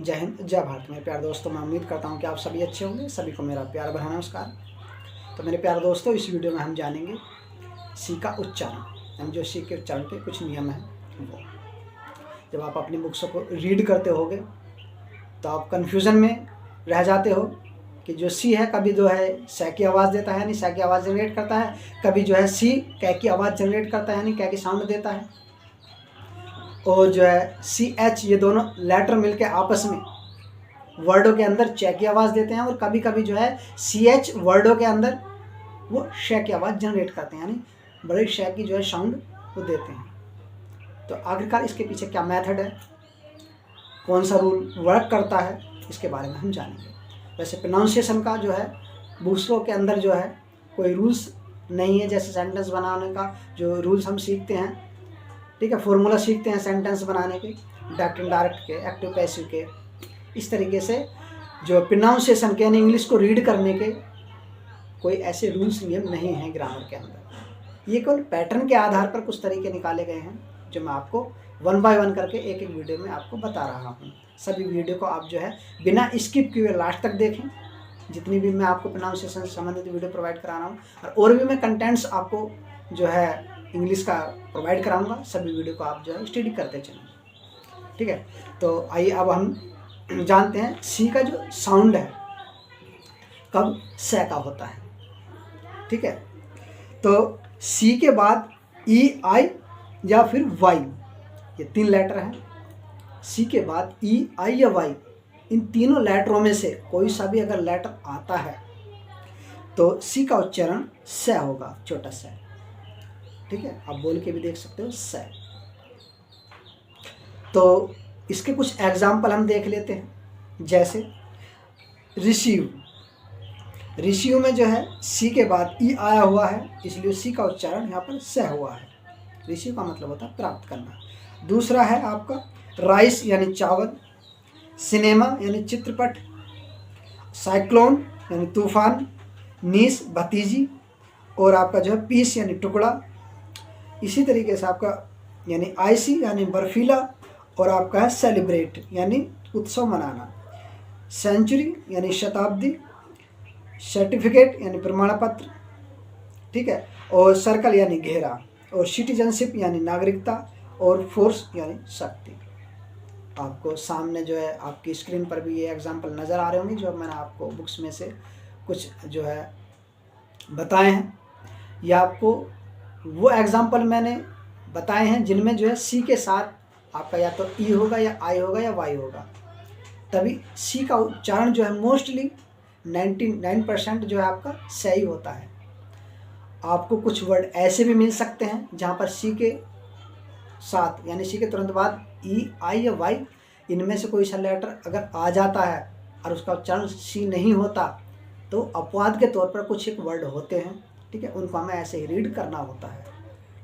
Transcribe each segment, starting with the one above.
जय हिंद, जय भारत। मेरे प्यारे दोस्तों, मैं उम्मीद करता हूँ कि आप सभी अच्छे होंगे। सभी को मेरा प्यार भरा नमस्कार। तो मेरे प्यारे दोस्तों, इस वीडियो में हम जानेंगे सी का उच्चारण, यानी जो सी के उच्चारण के कुछ नियम हैं वो। जब आप अपनी बुक्सों को रीड करते होगे तो आप कन्फ्यूज़न में रह जाते हो कि जो सी है कभी जो है स की आवाज़ देता है, यानी स की आवाज़ जनरेट करता है, कभी जो है सी कै की आवाज़ जनरेट करता है, यानी कै की साउंड देता है। और जो है सी एच, ये दोनों लेटर मिलके आपस में वर्डों के अंदर च की आवाज़ देते हैं। और कभी कभी जो है सी एच वर्डों के अंदर वो श की आवाज़ जनरेट करते हैं, यानी बड़े श की जो है साउंड वो देते हैं। तो आखिरकार इसके पीछे क्या मेथड है, कौन सा रूल वर्क करता है, इसके बारे में हम जानेंगे। वैसे प्रोनाउंसिएशन का जो है बुक्सों के अंदर जो है कोई रूल्स नहीं है। जैसे सेंटेंस बनाने का जो रूल्स हम सीखते हैं, ठीक है, फॉर्मूला सीखते हैं सेंटेंस बनाने के, डायरेक्ट इनडायरेक्ट के, एक्टिव पैसिव के, इस तरीके से जो प्रोनाउंसिएशन के यानी इंग्लिश को रीड करने के कोई ऐसे रूल्स नियम नहीं हैं ग्रामर के अंदर। ये केवल पैटर्न के आधार पर कुछ तरीके निकाले गए हैं, जो मैं आपको वन बाय वन करके एक एक वीडियो में आपको बता रहा हूँ। सभी वीडियो को आप जो है बिना स्किप किए लास्ट तक देखें। जितनी भी मैं आपको प्रोनाउंसिएशन से संबंधित वीडियो प्रोवाइड करा रहा हूँ और भी मैं कंटेंट्स आपको जो है इंग्लिश का प्रोवाइड कराऊंगा, सभी वीडियो को आप जो है स्टडी करते चलें, ठीक है। तो आइए अब हम जानते हैं सी का जो साउंड है कब स का होता है, ठीक है। तो सी के बाद ई, आई या फिर वाई, ये तीन लेटर हैं। सी के बाद ई, आई या वाई, इन तीनों लेटरों में से कोई सा भी अगर लेटर आता है तो सी का उच्चारण स होगा, छोटा स, ठीक है। आप बोल के भी देख सकते हो स। तो इसके कुछ एग्जाम्पल हम देख लेते हैं। जैसे रिसीव, रिसीव में जो है सी के बाद ई आया हुआ है, इसलिए सी का उच्चारण यहाँ पर स हुआ है। रिसीव का मतलब होता है प्राप्त करना। दूसरा है आपका राइस यानी चावल, सिनेमा यानी चित्रपट, साइक्लोन यानी तूफान, नीस भतीजी, और आपका जो है पीस यानी टुकड़ा। इसी तरीके से आपका यानी आइसी यानी बर्फीला, और आपका है सेलिब्रेट यानी उत्सव मनाना, सेंचुरी यानी शताब्दी, सर्टिफिकेट यानी प्रमाण पत्र, ठीक है, और सर्कल यानी घेरा, और सिटीजनशिप यानी नागरिकता, और फोर्स यानी शक्ति। आपको सामने जो है आपकी स्क्रीन पर भी ये एग्जाम्पल नज़र आ रहे होंगे, जो मैंने आपको बुक्स में से कुछ जो है बताए हैं। या आपको वो एग्जाम्पल मैंने बताए हैं जिनमें जो है सी के साथ आपका या तो ई होगा या आई होगा या वाई होगा, तभी सी का उच्चारण जो है मोस्टली 99% जो है आपका सही होता है। आपको कुछ वर्ड ऐसे भी मिल सकते हैं जहाँ पर सी के साथ यानी सी के तुरंत बाद ई, आई या वाई, इनमें से कोई सा लेटर अगर आ जाता है और उसका उच्चारण सी नहीं होता, तो अपवाद के तौर पर कुछ एक वर्ड होते हैं, ठीक है, उनको हमें ऐसे ही रीड करना होता है,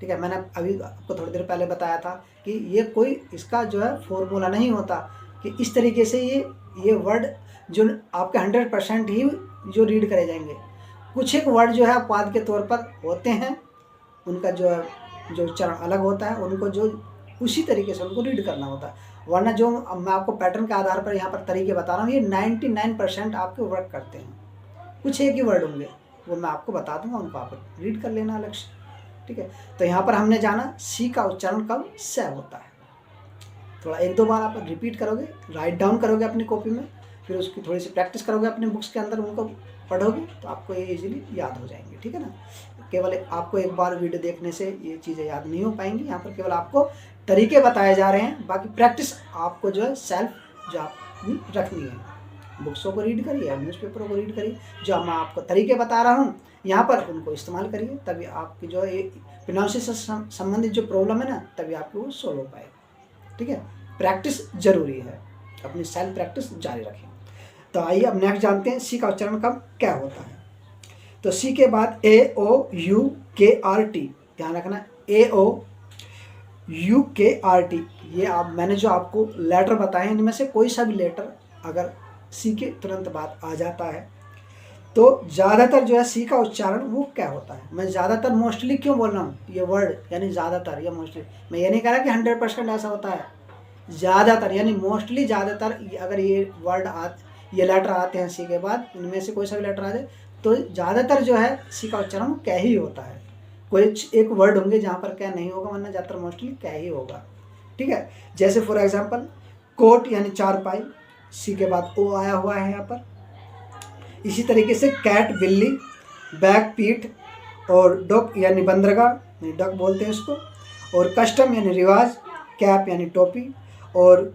ठीक है। मैंने अभी आपको थोड़ी देर पहले बताया था कि ये कोई इसका जो है फॉर्मूला नहीं होता कि इस तरीके से ये वर्ड जो आपके 100% ही जो रीड करे जाएंगे। कुछ एक वर्ड जो है अपवाद के तौर पर होते हैं, उनका जो है जो उच्चारण अलग होता है, उनको जो उसी तरीके से उनको रीड करना होता है। वरना जो मैं आपको पैटर्न के आधार पर यहाँ पर तरीके बता रहा हूँ, ये 99% आपके वर्क करते हैं। कुछ एक ही वर्ड होंगे, वो मैं आपको बता दूंगा, उनको आप रीड कर लेना अलग से, ठीक है। तो यहाँ पर हमने जाना सी का उच्चारण कब स होता है। थोड़ा एक दो बार आप रिपीट करोगे, राइट डाउन करोगे अपनी कॉपी में, फिर उसकी थोड़ी सी प्रैक्टिस करोगे अपने बुक्स के अंदर, उनको पढ़ोगे तो आपको ये इजीली याद हो जाएंगे, ठीक है ना। केवल आपको एक बार वीडियो देखने से ये चीज़ें याद नहीं हो पाएंगी। यहाँ पर केवल आपको तरीके बताए जा रहे हैं, बाकी प्रैक्टिस आपको जो है सेल्फ जो आपकी रखनी है। बुक्सों को रीड करिए, न्यूज़पेपरों को रीड करिए, जो मैं आपको तरीके बता रहा हूँ यहाँ पर उनको इस्तेमाल करिए, तभी आपकी जो है प्रोनाउंसिएशन संबंधित जो प्रॉब्लम है ना, तभी आपको वो सोल्व हो पाएगा, ठीक है। प्रैक्टिस जरूरी है, अपनी सेल्फ प्रैक्टिस जारी रखें। तो आइए अब नेक्स्ट जानते हैं सी का उच्चारण कब क्या होता है। तो सी के बाद ए, ओ, यू, के, आर, टी, ध्यान रखना, ए, ओ, यू, के, आर, टी, ये आप मैंने जो आपको लेटर बताए हैं, इनमें से कोई सा भी लेटर अगर सी के तुरंत बाद आ जाता है तो ज़्यादातर जो है सी का उच्चारण वो क्या होता है। मैं ज़्यादातर मोस्टली क्यों बोल रहा हूँ, ये वर्ड यानी ज़्यादातर या मोस्टली, मैं ये नहीं कह रहा कि 100% ऐसा होता है, ज़्यादातर यानी मोस्टली ज़्यादातर अगर ये ये लेटर आते हैं सी के बाद, इनमें से कोई सा भी लेटर आ जाए तो ज़्यादातर जो है सी का उच्चारण कै ही होता है। कोई एक वर्ड होंगे जहाँ पर कै नहीं होगा, वरना ज़्यादातर मोस्टली कै ही होगा। ठीक है, जैसे फॉर एग्जांपल कोट यानी चारपाई, सी के बाद ओ आया हुआ है यहाँ पर। इसी तरीके से कैट बिल्ली, बैग पीठ, और डॉग यानी बंदरगाह, डक बोलते हैं इसको, और कस्टम यानी रिवाज, कैप यानी टोपी, और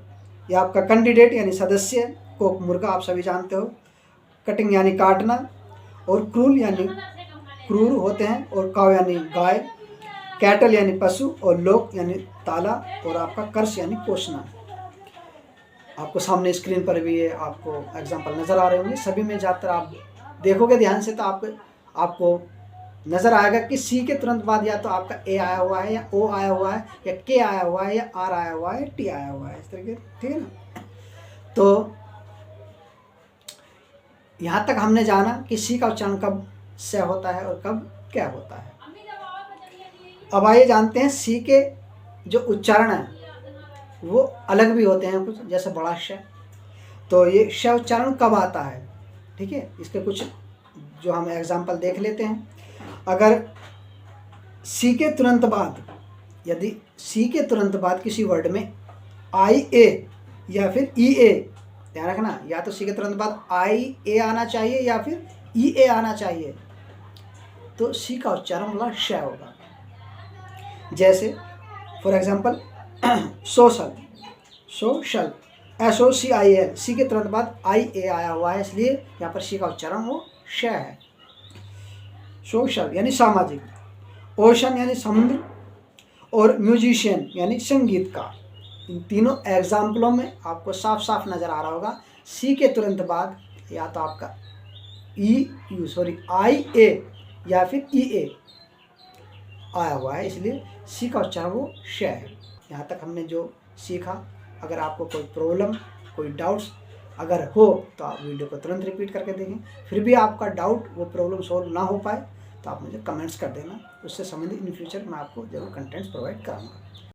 ये आपका कैंडिडेट यानी सदस्य, कोक मुर्गा आप सभी जानते हो, कटिंग यानी काटना, और क्रूल यानी क्रूर होते हैं, और काव यानी गाय, कैटल यानी पशु, और लोक यानी ताला, और आपका कर्ष यानी पोषना। आपको सामने स्क्रीन पर भी ये आपको एग्जाम्पल नज़र आ रहे होंगे। सभी में ज़्यादातर आप देखोगे ध्यान से तो आपको नज़र आएगा कि सी के तुरंत बाद या तो आपका ए आया हुआ है, या ओ आया हुआ है, या के आया हुआ है, या आर आया हुआ है, टी आया हुआ है, इस तरीके। ठीक है ना। तो यहाँ तक हमने जाना कि सी का उच्चारण कब से होता है और कब क्या होता है। अब आइए जानते हैं सी के जो उच्चारण है वो अलग भी होते हैं कुछ, जैसे बड़ा श। तो ये श उच्चारण कब आता है, ठीक है, इसके कुछ जो हम एग्जाम्पल देख लेते हैं। अगर सी के तुरंत बाद, यदि सी के तुरंत बाद किसी वर्ड में आई ए या फिर ई ए, ध्यान रखना, या तो सी के तुरंत बाद आई ए आना चाहिए या फिर ई ए आना चाहिए, तो सी का उच्चारण वाला श होगा। जैसे for example social, social, SOCIAL, सी के तुरंत बाद आई ए आया हुआ है, इसलिए यहाँ पर सी का उच्चारण वो श है। सोशल यानी सामाजिक, ओशन यानी समुद्र, और म्यूजिशियन यानी संगीतकार। इन तीनों एग्जाम्पलों में आपको साफ साफ नज़र आ रहा होगा सी के तुरंत बाद या तो आपका आई ए या फिर ई ए आया हुआ है, इसलिए सी का उच्चारण वो श है। यहाँ तक हमने जो सीखा, अगर आपको कोई प्रॉब्लम, कोई डाउट्स अगर हो तो आप वीडियो को तुरंत रिपीट करके देखें। फिर भी आपका डाउट, वो प्रॉब्लम सॉल्व ना हो पाए तो आप मुझे कमेंट्स कर देना, उससे संबंधित इन फ्यूचर मैं आपको जरूर कंटेंट्स प्रोवाइड करूँगा।